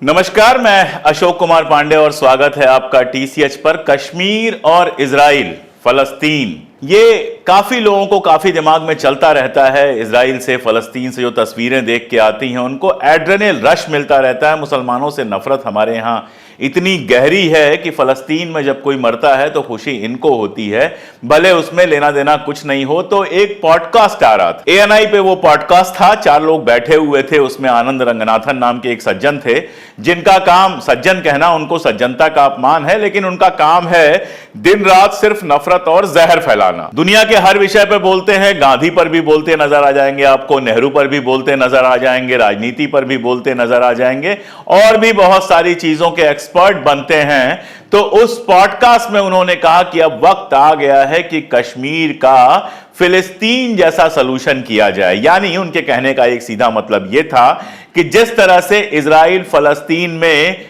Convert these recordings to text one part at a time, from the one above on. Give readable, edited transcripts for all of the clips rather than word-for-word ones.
नमस्कार, मैं अशोक कुमार पांडे और स्वागत है आपका टीसीएच पर। कश्मीर और इजराइल, फलस्तीन, ये काफी लोगों को काफी दिमाग में चलता रहता है। इजराइल से, फलस्तीन से जो तस्वीरें देख के आती हैं उनको एड्रेनल रश मिलता रहता है। मुसलमानों से नफरत हमारे यहाँ इतनी गहरी है कि फलस्तीन में जब कोई मरता है तो खुशी इनको होती है, भले उसमें लेना देना कुछ नहीं हो। तो एक पॉडकास्ट आ रहा था एएनआई पे, वो पॉडकास्ट था, 4 लोग बैठे हुए थे, उसमें आनंद रंगनाथन नाम के एक सज्जन थे, जिनका काम, सज्जन कहना उनको सज्जनता का अपमान है, लेकिन उनका काम है दिन रात सिर्फ नफरत और जहर फैलाना। दुनिया के हर विषय पे बोलते हैं, गांधी पर भी बोलते नजर आ जाएंगे आपको, नेहरू पर भी बोलते नजर आ जाएंगे, राजनीति पर भी बोलते नजर आ जाएंगे, और भी बहुत सारी चीजों के एक्सपर्ट बनते हैं। तो उस पॉडकास्ट में उन्होंने कहा कि अब वक्त आ गया है कि कश्मीर का फिलिस्तीन जैसा सलूशन किया जाए। यानी उनके कहने का एक सीधा मतलब यह था कि जिस तरह से इजराइल फलस्तीन में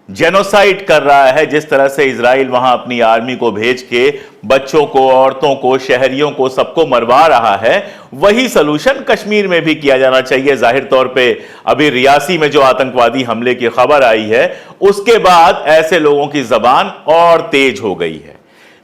जेनोसाइड कर रहा है, जिस तरह से इजराइल वहां अपनी आर्मी को भेज के बच्चों को, औरतों को, शहरियों को, सबको मरवा रहा है, वही सलूशन कश्मीर में भी किया जाना चाहिए। जाहिर तौर पे अभी रियासी में जो आतंकवादी हमले की खबर आई है, उसके बाद ऐसे लोगों की जबान और तेज हो गई है।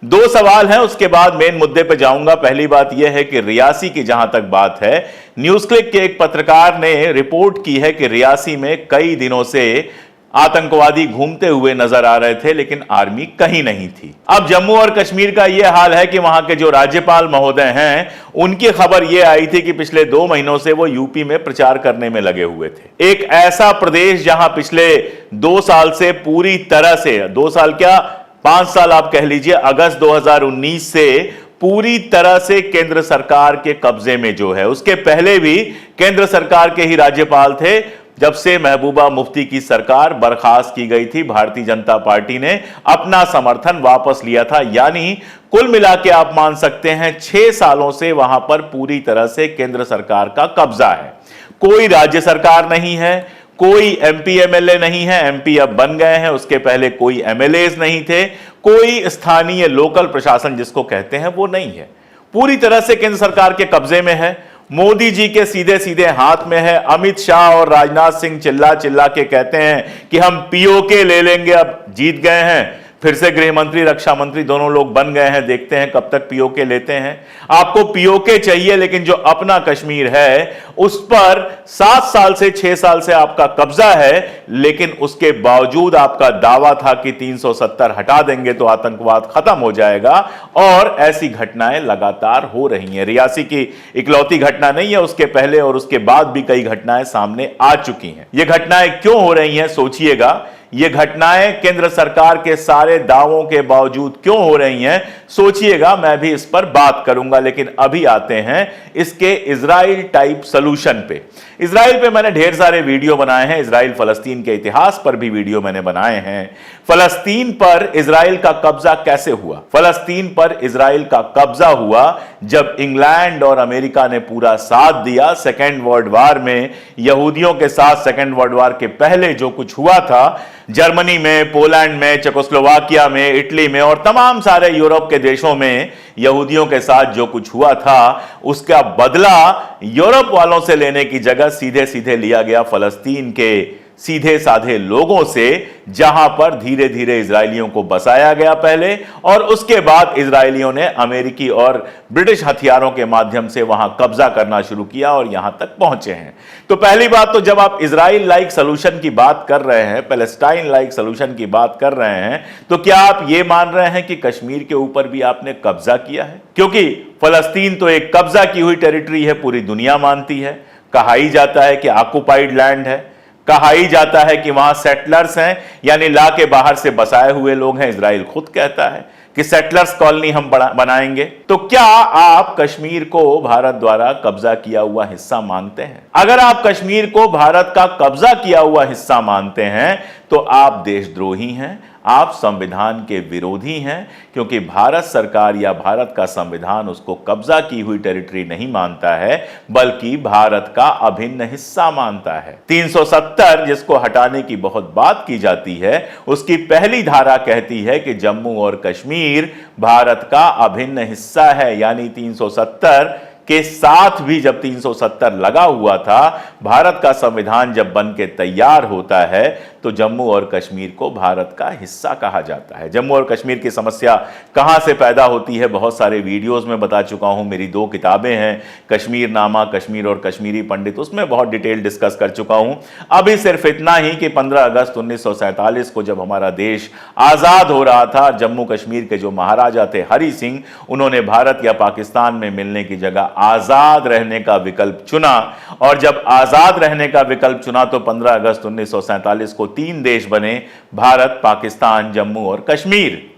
2 सवाल हैं, उसके बाद मेन मुद्दे पे जाऊंगा। पहली बात यह है कि रियासी की जहां तक बात है, न्यूज क्लिक के एक पत्रकार ने रिपोर्ट की है कि रियासी में कई दिनों से आतंकवादी घूमते हुए नजर आ रहे थे, लेकिन आर्मी कहीं नहीं थी। अब जम्मू और कश्मीर का यह हाल है कि वहां के जो राज्यपाल महोदय हैं, उनकी खबर यह आई थी कि पिछले 2 महीनों से वो यूपी में प्रचार करने में लगे हुए थे। एक ऐसा प्रदेश जहां पिछले 2 साल से पूरी तरह से, 2 साल क्या 5 साल आप कह लीजिए, अगस्त 2019 से पूरी तरह से केंद्र सरकार के कब्जे में जो है, उसके पहले भी केंद्र सरकार के ही राज्यपाल थे। जब से महबूबा मुफ्ती की सरकार बर्खास्त की गई थी, भारतीय जनता पार्टी ने अपना समर्थन वापस लिया था। यानी कुल मिला के आप मान सकते हैं 6 सालों से वहां पर पूरी तरह से केंद्र सरकार का कब्जा है। कोई राज्य सरकार नहीं है, कोई एमपी एमएलए नहीं है, एमपी अब बन गए हैं, उसके पहले कोई एमएलएज नहीं थे, कोई स्थानीय लोकल प्रशासन जिसको कहते हैं वो नहीं है। पूरी तरह से केंद्र सरकार के कब्जे में है, मोदी जी के सीधे सीधे हाथ में है। अमित शाह और राजनाथ सिंह चिल्ला चिल्ला के कहते हैं कि हम पीओके ले लेंगे, अब जीत गए हैं, फिर से गृह मंत्री, रक्षा मंत्री दोनों लोग बन गए हैं, देखते हैं कब तक पीओके लेते हैं। आपको पीओके चाहिए, लेकिन जो अपना कश्मीर है उस पर 7 साल से 6 साल से आपका कब्जा है, लेकिन उसके बावजूद आपका दावा था कि 370 हटा देंगे तो आतंकवाद खत्म हो जाएगा, और ऐसी घटनाएं लगातार हो रही हैं। रियासी की इकलौती घटना नहीं है, उसके पहले और उसके बाद भी कई घटनाएं सामने आ चुकी हैं। ये घटनाएं क्यों हो रही हैं, सोचिएगा। ये घटनाएं केंद्र सरकार के सारे दावों के बावजूद क्यों हो रही हैं, सोचिएगा। मैं भी इस पर बात करूंगा, लेकिन अभी आते हैं इसके इजराइल टाइप सलूशन पे। इजराइल पे मैंने ढेर सारे वीडियो बनाए हैं, इजराइल फलस्तीन के इतिहास पर भी वीडियो मैंने बनाए हैं। फलस्तीन पर इजराइल का कब्जा कैसे हुआ? फलस्तीन पर इजराइल का कब्जा हुआ जब इंग्लैंड और अमेरिका ने पूरा साथ दिया। सेकेंड वर्ल्ड वार में यहूदियों के साथ, सेकेंड वर्ल्ड वार के पहले जो कुछ हुआ था जर्मनी में, पोलैंड में, चेकोस्लोवाकिया में, इटली में और तमाम सारे यूरोप के देशों में यहूदियों के साथ जो कुछ हुआ था, उसका बदला यूरोप वालों से लेने की जगह सीधे सीधे लिया गया फलस्तीन के सीधे साधे लोगों से, जहां पर धीरे धीरे इजरायलियों को बसाया गया पहले, और उसके बाद इजरायलियों ने अमेरिकी और ब्रिटिश हथियारों के माध्यम से वहां कब्जा करना शुरू किया और यहां तक पहुंचे हैं। तो पहली बात तो, जब आप इजराइल लाइक सलूशन की बात कर रहे हैं, पैलेस्टाइन लाइक सलूशन की बात कर रहे हैं, तो क्या आप यह मान रहे हैं कि कश्मीर के ऊपर भी आपने कब्जा किया है? क्योंकि फलस्तीन तो एक कब्जा की हुई टेरिटरी है, पूरी दुनिया मानती है। कहा ही जाता है कि ऑक्युपाइड लैंड है, कहा ही जाता है कि वहां सेटलर्स हैं, यानी ला के बाहर से बसाए हुए लोग हैं। इजराइल खुद कहता है कि सेटलर्स कॉलोनी हम बनाएंगे। तो क्या आप कश्मीर को भारत द्वारा कब्जा किया हुआ हिस्सा मानते हैं? अगर आप कश्मीर को भारत का कब्जा किया हुआ हिस्सा मानते हैं तो आप देशद्रोही हैं, आप संविधान के विरोधी हैं, क्योंकि भारत सरकार या भारत का संविधान उसको कब्जा की हुई टेरिटरी नहीं मानता है, बल्कि भारत का अभिन्न हिस्सा मानता है। 370 जिसको हटाने की बहुत बात की जाती है, उसकी पहली धारा कहती है कि जम्मू और कश्मीर भारत का अभिन्न हिस्सा है, यानी 370 के साथ भी जब 370 लगा हुआ था, भारत का संविधान जब बन के तैयार होता है तो जम्मू और कश्मीर को भारत का हिस्सा कहा जाता है। जम्मू और कश्मीर की समस्या कहां से पैदा होती है, बहुत सारे वीडियोस में बता चुका हूं। मेरी 2 किताबें हैं, कश्मीर नामा, कश्मीर और कश्मीरी पंडित, उसमें बहुत डिटेल डिस्कस कर चुका हूं। अभी सिर्फ इतना ही कि 15 अगस्त 1947 को जब हमारा देश आजाद हो रहा था, जम्मू कश्मीर के जो महाराजा थे हरि सिंह, उन्होंने भारत या पाकिस्तान में मिलने की जगह आजाद रहने का विकल्प चुना। और जब आजाद रहने का विकल्प चुना तो 15 अगस्त 1947 को 3 देश बने, भारत, पाकिस्तान, जम्मू और कश्मीर।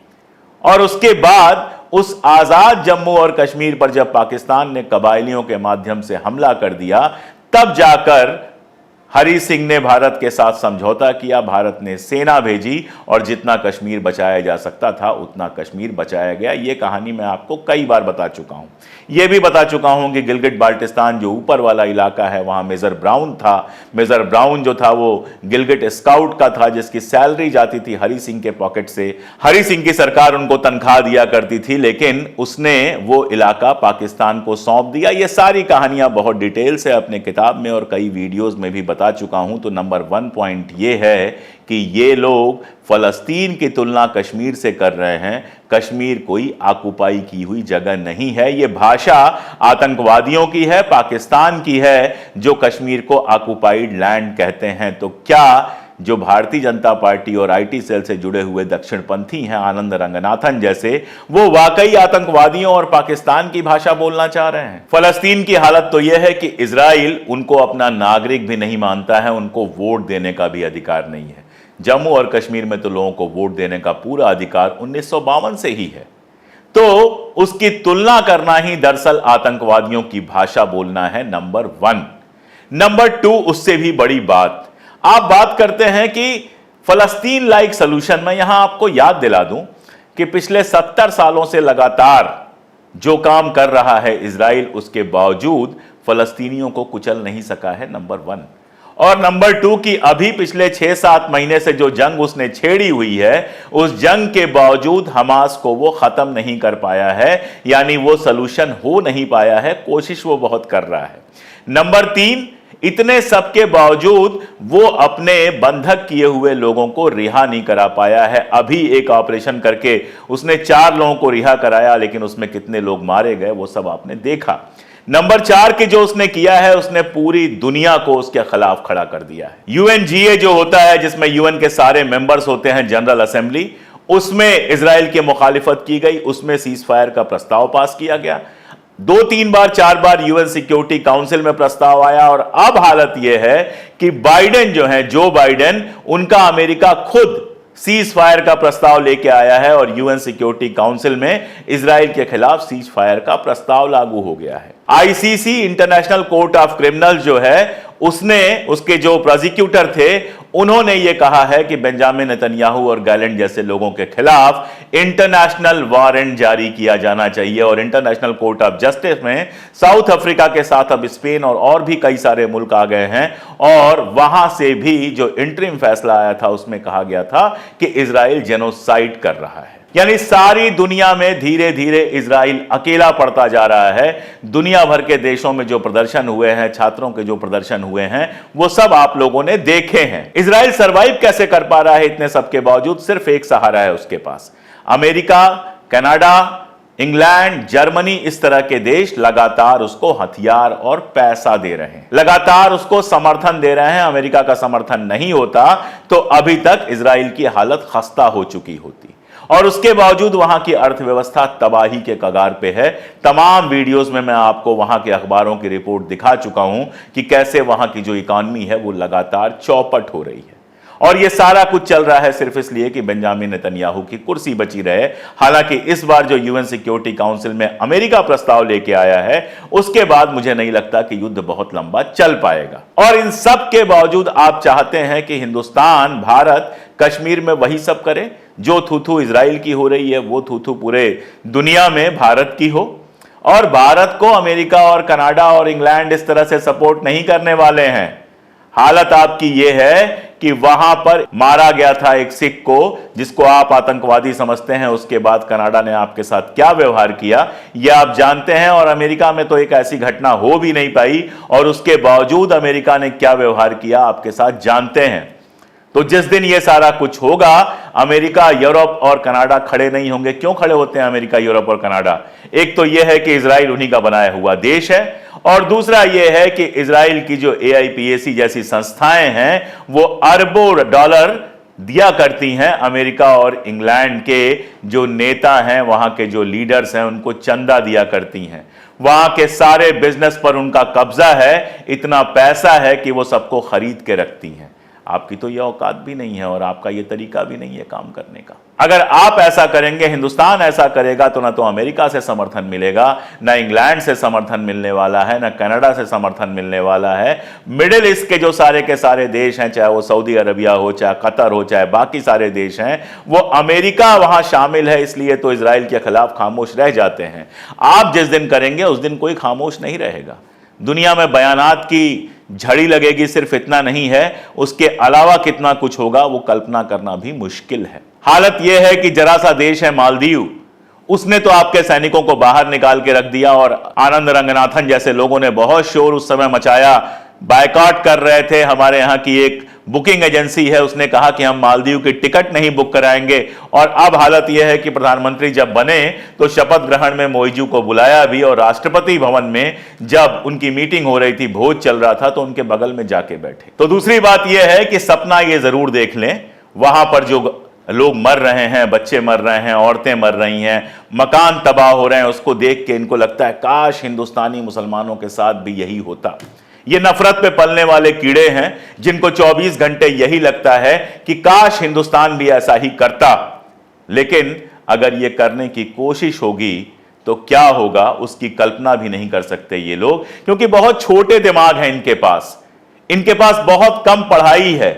और उसके बाद उस आजाद जम्मू और कश्मीर पर जब पाकिस्तान ने कबायलियों के माध्यम से हमला कर दिया, तब जाकर हरि सिंह ने भारत के साथ समझौता किया, भारत ने सेना भेजी और जितना कश्मीर बचाया जा सकता था उतना कश्मीर बचाया गया। यह कहानी मैं आपको कई बार बता चुका हूं। यह भी बता चुका हूं कि गिलगिट बाल्टिस्तान जो ऊपर वाला इलाका है, वहां मेजर ब्राउन था। मेजर ब्राउन जो था वो गिलगिट स्काउट का था, जिसकी सैलरी जाती थी हरि सिंह के पॉकेट से। हरि सिंह की सरकार उनको तनख्वाह दिया करती थी, लेकिन उसने वो इलाका पाकिस्तान को सौंप दिया। ये सारी कहानियां बहुत डिटेल से अपने किताब में और कई वीडियोज में भी बता चुका हूं। तो नंबर 1 पॉइंट यह है कि ये लोग फलस्तीन की तुलना कश्मीर से कर रहे हैं। कश्मीर कोई ऑक्युपाई की हुई जगह नहीं है। ये भाषा आतंकवादियों की है, पाकिस्तान की है, जो कश्मीर को ऑक्युपाइड लैंड कहते हैं। तो क्या जो भारतीय जनता पार्टी और आईटी सेल से जुड़े हुए दक्षिणपंथी हैं, आनंद रंगनाथन जैसे, वो वाकई आतंकवादियों और पाकिस्तान की भाषा बोलना चाह रहे हैं? फलस्तीन की हालत तो यह है कि इजराइल उनको अपना नागरिक भी नहीं मानता है, उनको वोट देने का भी अधिकार नहीं है। जम्मू और कश्मीर में तो लोगों को वोट देने का पूरा अधिकार 1952 से ही है। तो उसकी तुलना करना ही दरअसल आतंकवादियों की भाषा बोलना है, नंबर 1। नंबर 2, उससे भी बड़ी बात, आप बात करते हैं कि फलस्तीन लाइक सॉल्यूशन। मैं यहां आपको याद दिला दूं कि पिछले 70 सालों से लगातार जो काम कर रहा है इजराइल, उसके बावजूद फलस्तीनियों को कुचल नहीं सका है, नंबर 1। और नंबर 2 कि अभी पिछले 6-7 महीने से जो जंग उसने छेड़ी हुई है, उस जंग के बावजूद हमास को वो खत्म नहीं कर पाया है, यानी वो सॉल्यूशन हो नहीं पाया है। कोशिश वो बहुत कर रहा है। नंबर 3, इतने सब के बावजूद वो अपने बंधक किए हुए लोगों को रिहा नहीं करा पाया है। अभी एक ऑपरेशन करके उसने 4 लोगों को रिहा कराया, लेकिन उसमें कितने लोग मारे गए वो सब आपने देखा। नंबर 4 की जो उसने किया है, उसने पूरी दुनिया को उसके खिलाफ खड़ा कर दिया है। यूएनजीए जो होता है, जिसमें यूएन के सारे मेंबर्स होते हैं, जनरल असेंबली, उसमें इजराइल की मुखालिफत की गई, उसमें सीज फायर का प्रस्ताव पास किया गया। 2-3 बार 4 बार यूएन सिक्योरिटी काउंसिल में प्रस्ताव आया। और अब हालत यह है कि बाइडेन जो है, जो बाइडेन, उनका अमेरिका खुद सीज फायर का प्रस्ताव लेके आया है और यूएन सिक्योरिटी काउंसिल में इजराइल के खिलाफ सीज फायर का प्रस्ताव लागू हो गया है। ICC, international court of criminal जो है, उसने, उसके जो प्रोसिक्यूटर थे, उन्होंने ये कहा है कि बेंजामिन नेतन्याहू और गैलेंट जैसे लोगों के खिलाफ इंटरनेशनल वारंट जारी किया जाना चाहिए। और इंटरनेशनल कोर्ट ऑफ जस्टिस में साउथ अफ्रीका के साथ अब स्पेन और भी कई सारे मुल्क आ गए हैं। और वहां से भी जो इंटरिम फैसला आया था, उसमें कहा गया था कि इजराइल जेनोसाइड कर रहा है। यानी सारी दुनिया में धीरे धीरे इजराइल अकेला पड़ता जा रहा है। दुनिया भर के देशों में जो प्रदर्शन हुए हैं, छात्रों के जो प्रदर्शन हुए हैं, वो सब आप लोगों ने देखे हैं। इजराइल सरवाइव कैसे कर पा रहा है इतने सब के बावजूद? सिर्फ एक सहारा है उसके पास। अमेरिका, कनाडा, इंग्लैंड, जर्मनी, इस तरह के देश लगातार उसको हथियार और पैसा दे रहे हैं, लगातार उसको समर्थन दे रहे हैं। अमेरिका का समर्थन नहीं होता तो अभी तक इजराइल की हालत खस्ता हो चुकी होती। और उसके बावजूद वहां की अर्थव्यवस्था तबाही के कगार पे है। तमाम वीडियोस में मैं आपको वहां के अखबारों की रिपोर्ट दिखा चुका हूं कि कैसे वहां की जो इकॉनमी है वो लगातार चौपट हो रही है। और ये सारा कुछ चल रहा है सिर्फ इसलिए कि बेंजामिन नेतन्याहू की कुर्सी बची रहे। हालांकि इस बार जो यूएन सिक्योरिटी काउंसिल में अमेरिका प्रस्ताव लेके आया है, उसके बाद मुझे नहीं लगता कि युद्ध बहुत लंबा चल पाएगा। और इन सब के बावजूद आप चाहते हैं कि हिंदुस्तान, भारत कश्मीर में वही सब करे जो थू-थू इजराइल की हो रही है, वो थू-थू पूरे दुनिया में भारत की हो। और भारत को अमेरिका और कनाडा और इंग्लैंड इस तरह से सपोर्ट नहीं करने वाले हैं। हालत आपकी यह है कि वहां पर मारा गया था एक सिख को, जिसको आप आतंकवादी समझते हैं। उसके बाद कनाडा ने आपके साथ क्या व्यवहार किया यह आप जानते हैं, और अमेरिका में तो एक ऐसी घटना हो भी नहीं पाई, और उसके बावजूद अमेरिका ने क्या व्यवहार किया आपके साथ जानते हैं। तो जिस दिन यह सारा कुछ होगा, अमेरिका, यूरोप और कनाडा खड़े नहीं होंगे। क्यों खड़े होते हैं अमेरिका, यूरोप और कनाडा? एक तो यह है कि इजराइल उन्हीं का बनाया हुआ देश है, और दूसरा यह है कि इजराइल की जो AIPAC जैसी संस्थाएं हैं वो अरबों डॉलर दिया करती हैं अमेरिका और इंग्लैंड के जो नेता हैं, वहां के जो लीडर्स हैं, उनको चंदा दिया करती हैं। वहां के सारे बिजनेस पर उनका कब्जा है, इतना पैसा है कि वो सबको खरीद के रखती हैं। आपकी तो यह औकात भी नहीं है और आपका यह तरीका भी नहीं है काम करने का। अगर आप ऐसा करेंगे, हिंदुस्तान ऐसा करेगा, तो ना तो अमेरिका से समर्थन मिलेगा, ना इंग्लैंड से समर्थन मिलने वाला है, ना कनाडा से समर्थन मिलने वाला है। मिडिल ईस्ट के जो सारे के सारे देश हैं, चाहे वो सऊदी अरबिया हो, चाहे कतर हो, चाहे बाकी सारे देश हैं, वो अमेरिका वहां शामिल है, इसलिए तो इजराइल के खिलाफ खामोश रह जाते हैं। आप जिस दिन करेंगे उस दिन कोई खामोश नहीं रहेगा। दुनिया में बयानात की झड़ी लगेगी, सिर्फ इतना नहीं है, उसके अलावा कितना कुछ होगा वो कल्पना करना भी मुश्किल है। हालत यह है कि जरा सा देश है मालदीव, उसने तो आपके सैनिकों को बाहर निकाल के रख दिया, और आनंद रंगनाथन जैसे लोगों ने बहुत शोर उस समय मचाया, बायकॉट कर रहे थे। हमारे यहां की एक बुकिंग एजेंसी है, उसने कहा कि हम मालदीव की टिकट नहीं बुक कराएंगे। और अब हालत यह है कि प्रधानमंत्री जब बने तो शपथ ग्रहण में मोइजू को बुलाया भी, और राष्ट्रपति भवन में जब उनकी मीटिंग हो रही थी, भोज चल रहा था, तो उनके बगल में जाके बैठे। तो दूसरी बात यह है कि सपना ये जरूर देख लें, वहां पर जो लोग मर रहे हैं, बच्चे मर रहे हैं, औरतें मर रही हैं, मकान तबाह हो रहे हैं, उसको देख के इनको लगता है काश हिंदुस्तानी मुसलमानों के साथ भी यही होता। ये नफरत पे पलने वाले कीड़े हैं जिनको 24 घंटे यही लगता है कि काश हिंदुस्तान भी ऐसा ही करता। लेकिन अगर ये करने की कोशिश होगी तो क्या होगा, उसकी कल्पना भी नहीं कर सकते ये लोग, क्योंकि बहुत छोटे दिमाग हैं इनके पास। इनके पास बहुत कम पढ़ाई है,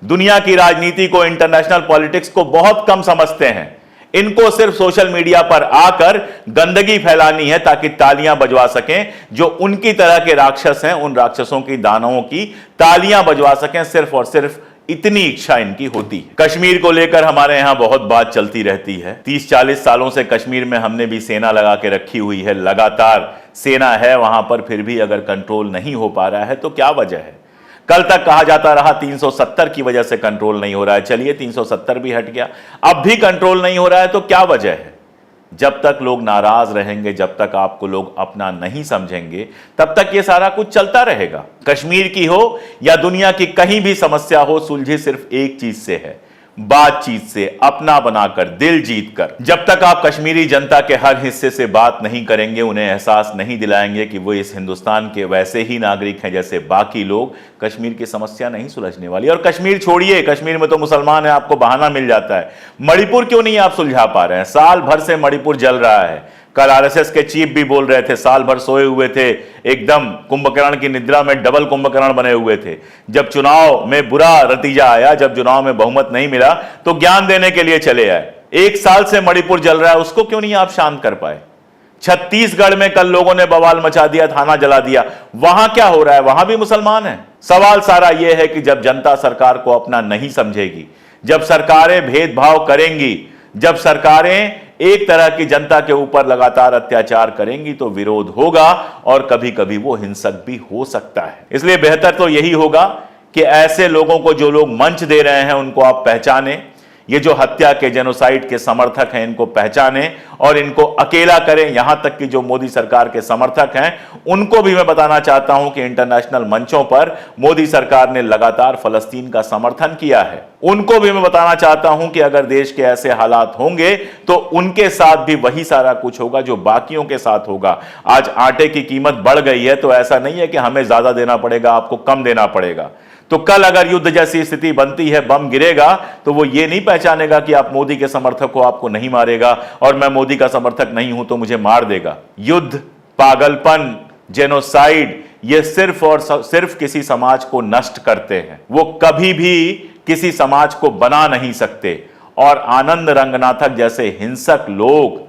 दुनिया की राजनीति को, इंटरनेशनल पॉलिटिक्स को बहुत कम समझते हैं। इनको सिर्फ सोशल मीडिया पर आकर गंदगी फैलानी है ताकि तालियां बजवा सकें। जो उनकी तरह के राक्षस हैं, उन राक्षसों की, दानवों की तालियां बजवा सकें, सिर्फ और सिर्फ इतनी इच्छा इनकी होती है। कश्मीर को लेकर हमारे यहां बहुत बात चलती रहती है। 30-40 सालों से कश्मीर में हमने भी सेना लगा के रखी हुई है, लगातार सेना है वहां पर, फिर भी अगर कंट्रोल नहीं हो पा रहा है तो क्या वजह है? कल तक कहा जाता रहा 370 की वजह से कंट्रोल नहीं हो रहा है। चलिए 370 भी हट गया, अब भी कंट्रोल नहीं हो रहा है, तो क्या वजह है? जब तक लोग नाराज रहेंगे, जब तक आपको लोग अपना नहीं समझेंगे, तब तक ये सारा कुछ चलता रहेगा। कश्मीर की हो या दुनिया की कहीं भी समस्या हो, सुलझी सिर्फ एक चीज से है, बातचीत से, अपना बनाकर, दिल जीतकर। जब तक आप कश्मीरी जनता के हर हिस्से से बात नहीं करेंगे, उन्हें एहसास नहीं दिलाएंगे कि वो इस हिंदुस्तान के वैसे ही नागरिक हैं जैसे बाकी लोग, कश्मीर की समस्या नहीं सुलझने वाली। और कश्मीर छोड़िए, कश्मीर में तो मुसलमान है, आपको बहाना मिल जाता है। मणिपुर क्यों नहीं आप सुलझा पा रहे हैं? साल भर से मणिपुर जल रहा है। कल RSS के चीफ भी बोल रहे थे, साल भर सोए हुए थे, एकदम कुंभकर्ण की निद्रा में डबल कुंभकर्ण बने हुए थे। जब चुनाव में बुरा नतीजा आया, जब चुनाव में बहुमत नहीं मिला, तो ज्ञान देने के लिए चले आए। 1 साल से मणिपुर जल रहा है, उसको क्यों नहीं आप शांत कर पाए? छत्तीसगढ़ में कल लोगों ने बवाल मचा दिया, थाना जला दिया, वहां क्या हो रहा है? वहां भी मुसलमान है। सवाल सारा यह है कि जब जनता सरकार को अपना नहीं समझेगी, जब सरकारें भेदभाव करेंगी, जब सरकारें एक तरह की जनता के ऊपर लगातार अत्याचार करेंगी, तो विरोध होगा और कभी कभी वो हिंसक भी हो सकता है। इसलिए बेहतर तो यही होगा कि ऐसे लोगों को, जो लोग मंच दे रहे हैं, उनको आप पहचानें। ये जो हत्या के, जेनोसाइड के समर्थक हैं, इनको पहचानें और इनको अकेला करें। यहां तक कि जो मोदी सरकार के समर्थक हैं, उनको भी मैं बताना चाहता हूं कि इंटरनेशनल मंचों पर मोदी सरकार ने लगातार फलस्तीन का समर्थन किया है। उनको भी मैं बताना चाहता हूं कि अगर देश के ऐसे हालात होंगे तो उनके साथ भी वही सारा कुछ होगा जो बाकियों के साथ होगा। आज आटे की कीमत बढ़ गई है, तो ऐसा नहीं है कि हमें ज्यादा देना पड़ेगा, आपको कम देना पड़ेगा। तो कल अगर युद्ध जैसी स्थिति बनती है, बम गिरेगा, तो वो ये नहीं पहचानेगा कि आप मोदी के समर्थक हो, आपको नहीं मारेगा, और मैं मोदी का समर्थक नहीं हूं तो मुझे मार देगा। युद्ध, पागलपन, जेनोसाइड, ये सिर्फ और सिर्फ किसी समाज को नष्ट करते हैं, वो कभी भी किसी समाज को बना नहीं सकते। और आनंद रंगनाथक जैसे हिंसक लोग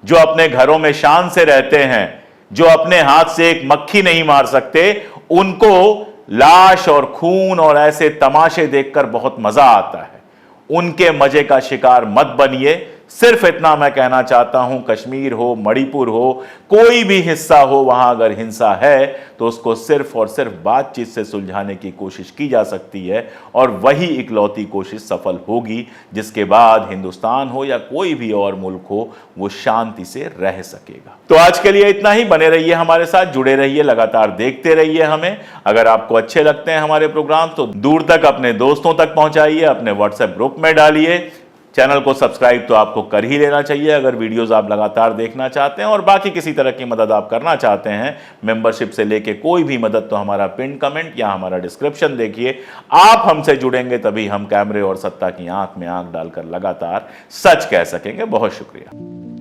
जो अपने घरों में शान से रहते हैं, जो अपने हाथ से एक मक्खी नहीं मार सकते, उनको लाश और खून और ऐसे तमाशे देखकर बहुत मजा आता है। उनके मजे का शिकार मत बनिए। सिर्फ इतना मैं कहना चाहता हूं, कश्मीर हो, मणिपुर हो, कोई भी हिस्सा हो, वहां अगर हिंसा है तो उसको सिर्फ और सिर्फ बातचीत से सुलझाने की कोशिश की जा सकती है, और वही इकलौती कोशिश सफल होगी जिसके बाद हिंदुस्तान हो या कोई भी और मुल्क हो, वो शांति से रह सकेगा। तो आज के लिए इतना ही। बने रहिए हमारे साथ, जुड़े रहिए, लगातार देखते रहिए हमें। अगर आपको अच्छे लगते हैं हमारे प्रोग्राम तो दूर तक अपने दोस्तों तक पहुंचाइए, अपने व्हाट्सएप ग्रुप में डालिए। चैनल को सब्सक्राइब तो आपको कर ही लेना चाहिए अगर वीडियोस आप लगातार देखना चाहते हैं, और बाकी किसी तरह की मदद आप करना चाहते हैं, मेंबरशिप से लेके कोई भी मदद, तो हमारा पिन कमेंट या हमारा डिस्क्रिप्शन देखिए। आप हमसे जुड़ेंगे तभी हम कैमरे और सत्ता की आंख में आंख डालकर लगातार सच कह सकेंगे। बहुत शुक्रिया।